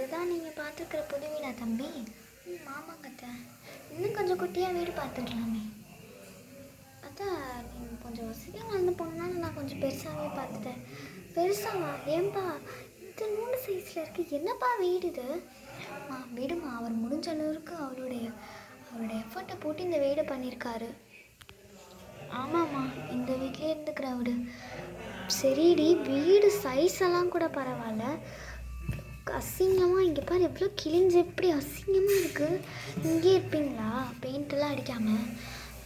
இதுதான் நீங்கள் பார்த்துருக்குற புது வீடா தம்பி? ஆமாங்க அத்தை. இன்னும் கொஞ்சம் குட்டியாக வீடு பார்த்துக்கலாமே. அதான் நீங்கள் கொஞ்சம் வசதியாக வாழ்ந்த பொண்ணுனால நான் கொஞ்சம் பெருசாகவே பார்த்துட்டேன். பெருசாவா? ஏன்பா இந்த நூறு சைஸில் இருக்குது? என்னப்பா வீடு இது? விடுமா, அவர் முடிஞ்ச அளவுக்கு அவருடைய எஃபர்ட்டை போட்டு இந்த வீடை பண்ணியிருக்காரு. ஆமாம்மா, இந்த வீட்லேயே இருந்துக்கிற அவரு. சரிடி, வீடு சைஸ் எல்லாம் கூட பரவாயில்ல. அசிங்கமாக இங்கே பாரு, எவ்வளோ கிழிஞ்சு எப்படி அசிங்கமாக இருக்குது. இங்கே இருப்பீங்களா பெயிண்டெல்லாம் அடிக்காமல்?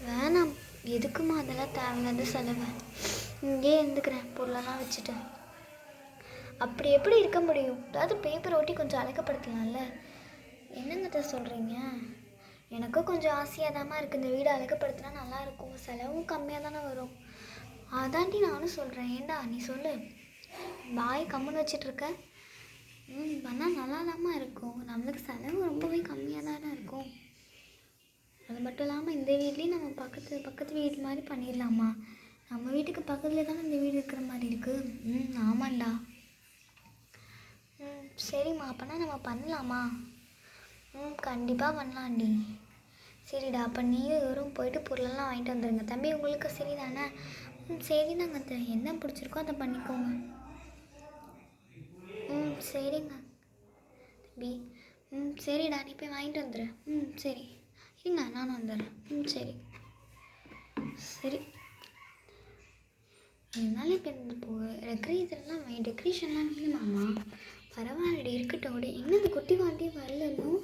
வேணாம், எதுக்குமா அதெல்லாம் தேவையில்லாத செலவு. இங்கே இருந்துக்கிறேன் பொருளெல்லாம் வச்சுட்டு. அப்படி எப்படி இருக்க முடியும்? அதாவது பேப்பர் ஓட்டி கொஞ்சம் அழகப்படுத்தலாம்ல. என்னங்கத்த சொல்கிறீங்க? எனக்கும் கொஞ்சம் ஆசையாக தாம்மா இருக்குது. இந்த வீடு அழகப்படுத்தினா நல்லாயிருக்கும், செலவும் கம்மியாக தானே வரும். அதாண்டி நானும் சொல்கிறேன். ஏண்டா நீ சொல்லு, பாய் கம்முன்னு வச்சிட்ருக்க. பண்ணால் நல்லா தாம்மா இருக்கும். நம்மளுக்கு செலவு ரொம்பவே கம்மியாக தானே இருக்கும். அது மட்டும் இல்லாமல் இந்த வீட்லேயும் நம்ம பக்கத்து வீடு மாதிரி பண்ணிடலாமா? நம்ம வீட்டுக்கு பக்கத்தில் தானே இந்த வீடு இருக்கிற மாதிரி இருக்குது. ஆமாண்டா. சரிம்மா, அப்போனா நம்ம பண்ணலாமா? கண்டிப்பாக பண்ணலாண்டி. சரிடா, அப்போ நீயும் இவரும் போயிட்டு பொருளெல்லாம் வாங்கிட்டு வந்துடுங்க. தம்பி உங்களுக்கு சரி தானே? சரிதாங்க அத்தை, என்ன பிடிச்சிருக்கோ அதை பண்ணிக்கோங்க. சரிங்க தம்பி. சரிடா, நீ போய் வாங்கிட்டு வந்துடு. சரி, இருங்க நானும் வந்துடுறேன். சரி சரி. என்னால் இப்போ இந்த டெக்கரேஷன்லாம் வேணுமாம்மா? பரவாயில்லடி, இருக்கட்டும். அப்படி என்னது குட்டி வாண்டியே வரலன்னும்?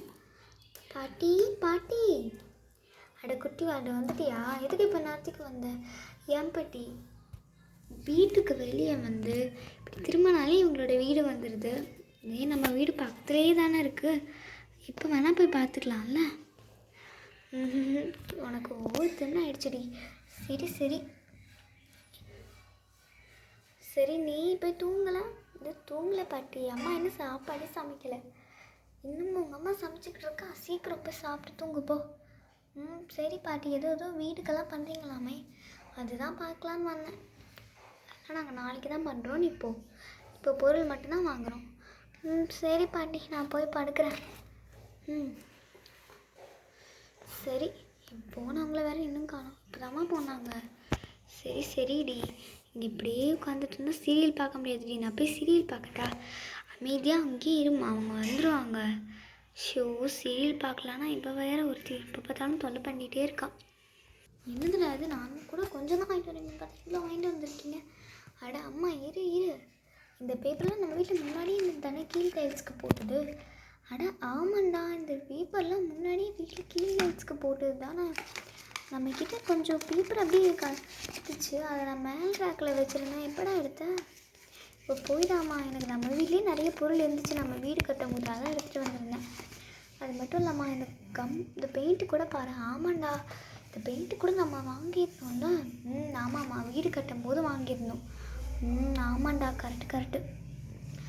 பாட்டி அட குட்டி வாண்டி வந்துட்டியா? எதுக்கு இப்போ நேரத்துக்கு வந்த? ஏன் பாட்டி, வீட்டுக்கு வெளியே வந்து இப்படி திரும்பினாலே இவங்களோட வீடு வந்துடுது. நம்ம வீடு பக்கத்துலேயே தானே இருக்குது. இப்போ வேணால் போய் பார்த்துக்கலாம்ல. உனக்கு ஒவ்வொருத்தரும் ஆயிடுச்சுடி. சரி சரி, நீ போய் தூங்கலாம். இது தூங்கலை பாட்டி. அம்மா இன்னும் சாப்பாடே சமைக்கலை. இன்னும் உங்கள் அம்மா சமைச்சிக்கிட்டு இருக்கா. சீக்கிரம் போய் சாப்பிட்டு தூங்குப்போ. சரி பாட்டி. ஏதோ வீட்டுக்கெல்லாம் பண்ணுறீங்களாமே, அதுதான் பார்க்கலான்னு வந்தேன். ஆனால் நாங்கள் நாளைக்கு தான் பண்ணுறோம். இப்போ பொருள் மட்டும்தான் வாங்குகிறோம். சரி பாட்டி, நான் போய் படுக்கிறேன். சரி. போனவங்கள வேறு இன்னும் காணோம். இப்போ தாம்மா போனாங்க. சரிடி, இங்கே இப்படியே உட்காந்துட்டு இருந்தால் சீரியல் பார்க்க முடியாதுடி. நான் போய் சீரியல் பார்க்கட்டா? அமைதியாக அங்கேயே இருமா, அவங்க வந்துடுவாங்க. சீரியல் பார்க்கலான்னா இப்போ வேறு ஒருத்தி இப்போ பார்த்தாலும் தொல்லை பண்ணிகிட்டே இருக்கான். என்னதுடா அது? நானும் கூட கொஞ்சம் தான் வாங்கிட்டு வரீங்க, பார்த்தா இவ்வளோ வாங்கிட்டு வந்திருக்கீங்க. அட அம்மா, இரு. இந்த பேப்பர்லாம் நம்ம வீட்டில் முன்னாடியே இந்த தானே கீழ் டைல்ஸ்க்கு போட்டது. அட ஆமாண்டா, இந்த பேப்பர்லாம் முன்னாடியே வீட்டில் கீழ் டைல்ஸ்க்கு போட்டது தானே. நம்மக்கிட்ட கொஞ்சம் பேப்பர் அப்படியே கற்றுச்சு. அதை நான் மேல் ரேக்கில் வச்சுருந்தேன். எப்படா எடுத்தேன்? இப்போ போய்டாமா. எனக்கு நம்ம வீட்லேயே நிறைய பொருள் இருந்துச்சு, நம்ம வீடு கட்டும் போது அதான் எடுத்துகிட்டு வந்திருந்தேன். அது மட்டும் இல்லாமல் இந்த பெயிண்ட்டு கூட பாரு. ஆமாண்டா, இந்த பெயிண்ட்டு கூட நம்ம வாங்கியிருந்தோம்ல. ஆமாம்மா, வீடு கட்டும் போது வாங்கியிருந்தோம். ஆமாண்டா, கரெக்டு.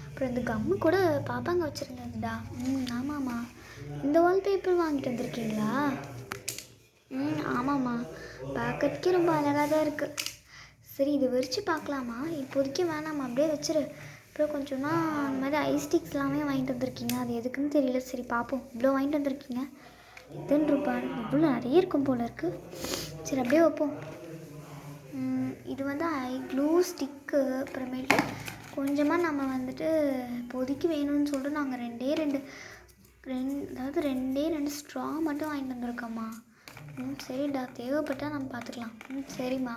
அப்புறம் இந்த கம்மு கூட பாப்பாங்க வச்சுருந்ததுடா. ஆமாம்மா. இந்த வால்பேப்பர் வாங்கிட்டு வந்திருக்கீங்களா? ஆமாம்மா, பார்க்கறதுக்கே ரொம்ப அழகாக தான் இருக்குது. சரி, இது விரித்து பார்க்கலாமா? இப்போதைக்கு வேணாம்மா, அப்படியே வச்சிரு. அப்புறம் கொஞ்சம்னா அந்த மாதிரி ஐஸ் ஸ்டிக்ஸ்லாமே வாங்கிட்டு வந்திருக்கீங்க, அது எதுக்குன்னு தெரியல. சரி பார்ப்போம். இவ்வளோ வாங்கிட்டு வந்திருக்கீங்க, எத்தனை ரூபாய்? இவ்வளோ நிறைய இருக்கும் போல இருக்குது. சரி, அப்படியே வைப்போம். இது வந்து க்ளூ ஸ்டிக்கு. அப்புறமேட்டு கொஞ்சமாக நம்ம வந்துட்டு இப்போதைக்கு வேணும்னு சொல்லிட்டு நாங்கள் ரெண்டே ரெண்டு ஸ்ட்ரா மட்டும் வாங்கிட்டு வந்திருக்கோம்மா. சரிடா, தேவைப்பட்டால் நம்ம பார்த்துக்கலாம். சரிம்மா.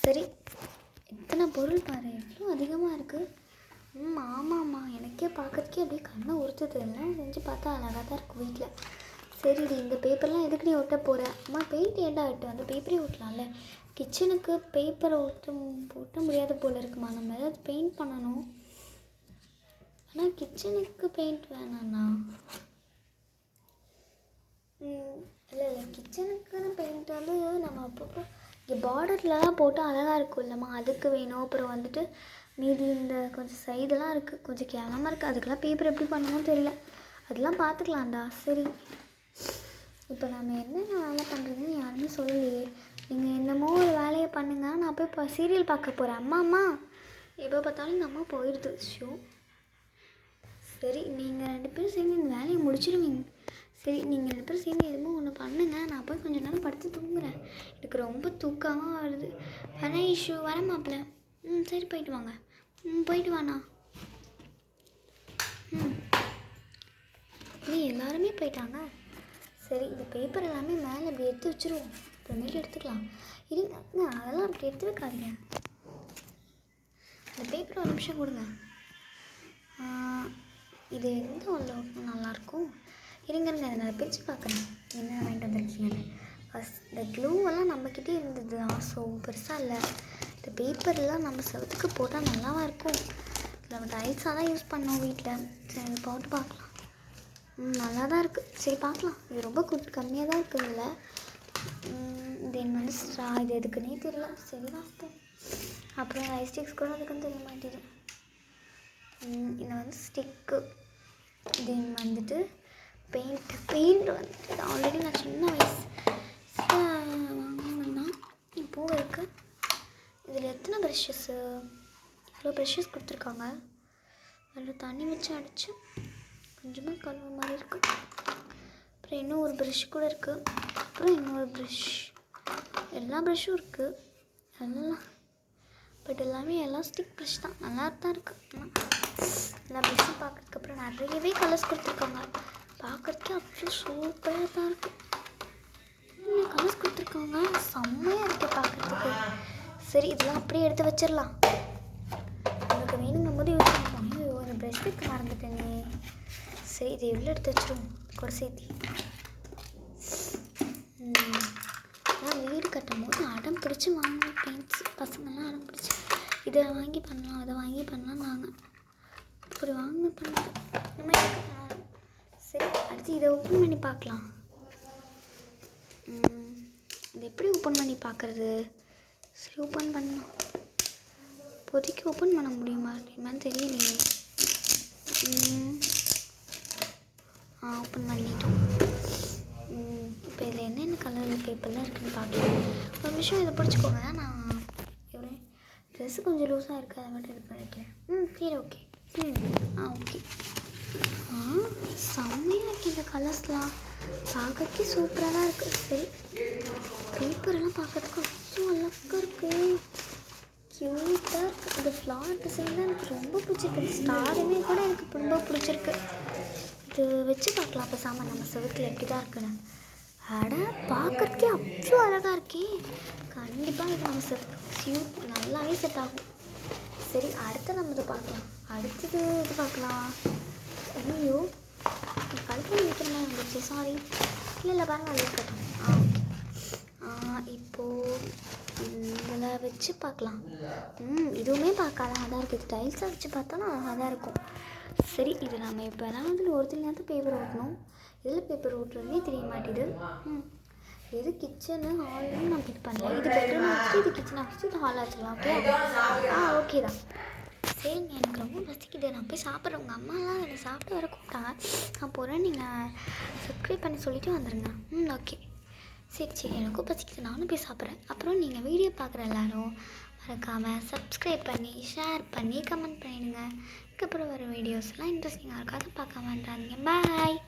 சரி, எத்தனை பொருள் பாரு, எவ்வளோ அதிகமாக இருக்குது. ஆமாம்மா, எனக்கே பார்க்கறதுக்கே அப்படியே கண்ணை உறுத்துது. எல்லாம் செஞ்சு பார்த்தா அழகாக தான் இருக்கும் வீட்டில். சரிடி, இந்த பேப்பர்லாம் எதுக்குடி ஒட்ட போகிறேன்? அம்மா, பெயிண்ட் ஏண்டா விட்டு அந்த பேப்பரே ஓட்டலாம்ல. கிச்சனுக்கு பேப்பரை ஒட்ட முடியாத போல் இருக்குமா. நம்ம ஏதாவது பெயிண்ட் பண்ணணும். ஆனால் கிச்சனுக்கு பெயிண்ட் வேணாண்ணா. இல்லை கிச்சனுக்குன்னு பெயிண்டாலும் நம்ம அப்பப்போ இங்கே பார்டர்லாம் போட்டு அழகாக இருக்கும் இல்லைம்மா, அதுக்கு வேணும். அப்புறம் வந்துட்டு மீதி இந்த கொஞ்சம் சைடெல்லாம் இருக்குது, கொஞ்சம் கேவலமாக இருக்குது. அதுக்கெல்லாம் பேப்பர் எப்படி பண்ணணும்னு தெரியல. அதெல்லாம் பார்த்துக்கலாம்டா. சரி, இப்போ நம்ம என்னென்ன வேலை பண்ணுறதுன்னு யாருமே சொல்லலையே. நீங்கள் என்னமோ ஒரு வேலையை பண்ணுங்க, நான் போய் இப்போ சீரியல் பார்க்க போகிறேன். அம்மா எப்போ பார்த்தாலும் இந்த அம்மா போயிடுது. சரி நீங்கள் 2 பேரும் சேர்ந்து இந்த வேலையை முடிச்சிடுவீங்க. சரி நீங்கள் 2 பேரும் சேர்ந்து எதுவும் ஒன்று பண்ணுங்க. நான் போய் கொஞ்ச நேரம் படுத்து தூங்குறேன். எனக்கு ரொம்ப தூக்கமாக வருது. வரேன் இஷ்யூ, வரேன் மாப்பிள்ள. சரி போயிட்டு வாங்க. போயிட்டு வாண்ணா. இல்லை எல்லாருமே போயிட்டாங்க. சரி இந்த பேப்பர் எல்லாமே மேலே இப்படி எடுத்து வச்சுருவோம். அப்புறமேட்டு எடுத்துக்கலாம். இருங்க அதெல்லாம் அப்படி எடுத்து வைக்காதீங்க. இந்த பேப்பர் ஒரு நிமிஷம் கொடுங்க. இது எந்த உள்ள நல்லாயிருக்கும்? இருங்க அதை நான் பிரித்து பார்க்குறேன் என்ன வாங்கிட்டு வந்திருக்கீங்கன்னு. ஃபஸ்ட் இந்த க்ளூவெல்லாம் நம்மக்கிட்டே இருந்தது தான். ஸோ பெருசாக இல்லை. இந்த பேப்பர்லாம் நம்ம செவத்துக்கு போட்டால் நல்லாவா இருக்கும்? நம்ம டைல்ஸாக தான் யூஸ் பண்ணோம் வீட்டில். சரி போட்டு பார்க்கலாம். நல்லா தான் இருக்குது. சரி பார்க்கலாம். இது ரொம்ப கம்மியாக தான் இருக்குது இதில். தென் வந்து ஸ்ட்ரா இது எதுக்குன்னே தெரியல. சரி வாஸ்தேன். அப்புறம் ஐஸ் ஸ்டிக்ஸ் கூட அதுக்குன்னு தெரிய மாட்டேது. இதில் வந்து ஸ்டிக்கு, தென் வந்துட்டு பெயிண்ட் வந்துட்டு ஆல்ரெடி நான் சின்ன வயசு வாங்கினா இப்போது இருக்குது. இதில் எத்தனை ப்ரெஷ்ஷஸ்ஸு, இவ்வளோ ப்ரெஷ்ஷஸ் கொடுத்துருக்காங்க. அதில் தண்ணி வச்சு அடித்து கொஞ்சமாக கழுவு மாதிரி இருக்குது. அப்புறம் இன்னும் ஒரு ப்ரெஷ் கூட இருக்குது. அப்புறம் இன்னொரு ப்ரெஷ், எல்லா ப்ரெஷ்ஷும் இருக்குது எல்லாம். பட் எல்லாமே எலாஸ்டிக் ப்ரெஷ் தான். நல்லா தான் இருக்குது. எல்லா ப்ரெஷ்ஷும் பார்க்குறதுக்கப்புறம் நிறையவே கலர்ஸ் கொடுத்துருக்காங்க. பார்க்குறதுக்கே அவ்வளோ சூப்பராக தான் இருக்குது. கலர்ஸ் கொடுத்துருக்காங்க, செம்மையாக இருக்குது பார்க்குறதுக்கு. சரி இதெல்லாம் அப்படியே எடுத்து வச்சிடலாம். உங்களுக்கு வேணுங்கும் போது யூஸ் பண்ணுவாங்க. ஐயோ அந்த ப்ரெஷ் வைக்க மறந்துட்டேனே. சரி இதை எவ்வளோ எடுத்து வச்சிருவோம் கூட சேர்த்தி. நான் வீடு கட்டும் போது அடம் பிடிச்சி வாங்கின பெயிண்ட்ஸ். பசங்கள்லாம் அடம் பிடிச்சி இதை வாங்கி பண்ணலாம் அதை வாங்கி பண்ணலாம். நாங்கள் இப்படி வாங்க பண்ணுறது நம்ம எடுக்க. சரி அடுத்து இதை ஓப்பன் பண்ணி பார்க்கலாம். இதை எப்படி ஓப்பன் பண்ணி பார்க்குறது? சரி ஓப்பன் பண்ணலாம். இப்போதைக்கு ஓப்பன் பண்ண முடியுமா என்னன்னு தெரியலையே. ஓப்பன் பண்ணிட்டோம். இப்போ இதில் என்னென்ன கலர் பேப்பர்லாம் இருக்குதுன்னு பார்க்கலாம். ஒரு விஷயம் இதை பிடிச்சிக்கோங்க. நான் எவ்வளோ ட்ரெஸ்ஸு கொஞ்சம் லூஸாக இருக்குது, அதை மட்டும் இது பண்ணிக்கிறேன். சரி ஓகே. ஓகே. செம்மையாக இருக்குது இந்த கலர்ஸ்லாம். பார்க்கறதுக்கே சூப்பராக தான் இருக்குது. சரி பேப்பரெல்லாம் பார்க்கறதுக்கு அவ்வளோ அழகாக இருக்குது, க்யூட்டாக இருக்குது. இந்த ஃப்ளார் டிசைன் தான் எனக்கு ரொம்ப பிடிச்சிருக்கு. ஸ்டாருமே கூட எனக்கு ரொம்ப பிடிச்சிருக்கு. இது வச்சு பார்க்கலாம் அப்போ சாமான் நம்ம செவத்தில் எப்படி தான் இருக்குன்னு. அட பார்க்குறதுக்கே அவ்வளோ அழகாக இருக்கே. கண்டிப்பாக இது நம்ம செட் நல்லாவே செட் ஆகும். சரி அடுத்து நம்ம இதை பார்க்கலாம். அடுத்தது இது பார்க்கலாம். ஐயோ கழுத்தில் வைக்கிற மாதிரி இருந்துச்சு, சாரி. இல்லை பாருங்கள் அது இருக்கட்டும். ஓகே. இப்போது இதில் வச்சு பார்க்கலாம். இதுவுமே பார்க்க அழகாக தான் இருக்குது. டைல்ஸாக வச்சு பார்த்தாலும் அழகாக தான் இருக்கும். சரி இது நம்ம இப்போ ஏதாவது ஒருத்தர் நேரத்தில் பேப்பர் ஓட்டணும். இதில் பேப்பர் ஓட்டுறதுனே தெரிய மாட்டேது. இது கிச்சனு ஹால்னு நம்ம இது பண்ணலாம். இது பெட்ரூம் வச்சுட்டு இது கிச்சனை வச்சுட்டு இது ஹாலாக வச்சுக்கலாம். ஓகே ஓகே தான். சரிங்க எனக்கு ரொம்ப பசிக்குது, நான் போய் சாப்பிட்றேன். உங்கள் அம்மாலாம் என்னை சாப்பிட்டு வர கூப்பிட்டாங்க. நான் போகிறேன், நீங்கள் சப்ஸ்கிரைப் பண்ணி சொல்லிவிட்டு வந்துடுங்க. ஓகே சரி எனக்கும் பசிக்குது, நானும் போய் சாப்பிட்றேன். அப்புறம் நீங்கள் வீடியோ பார்க்குற எல்லோரும் மறக்காமல் சப்ஸ்கிரைப் பண்ணி ஷேர் பண்ணி கமெண்ட் பண்ணிடுங்க. அதுக்கப்புறம் வர வீடியோஸ்லாம் இன்ட்ரெஸ்டிங்காக இருக்கும், அதை பார்க்க மாட்டாதீங்க. பாய்.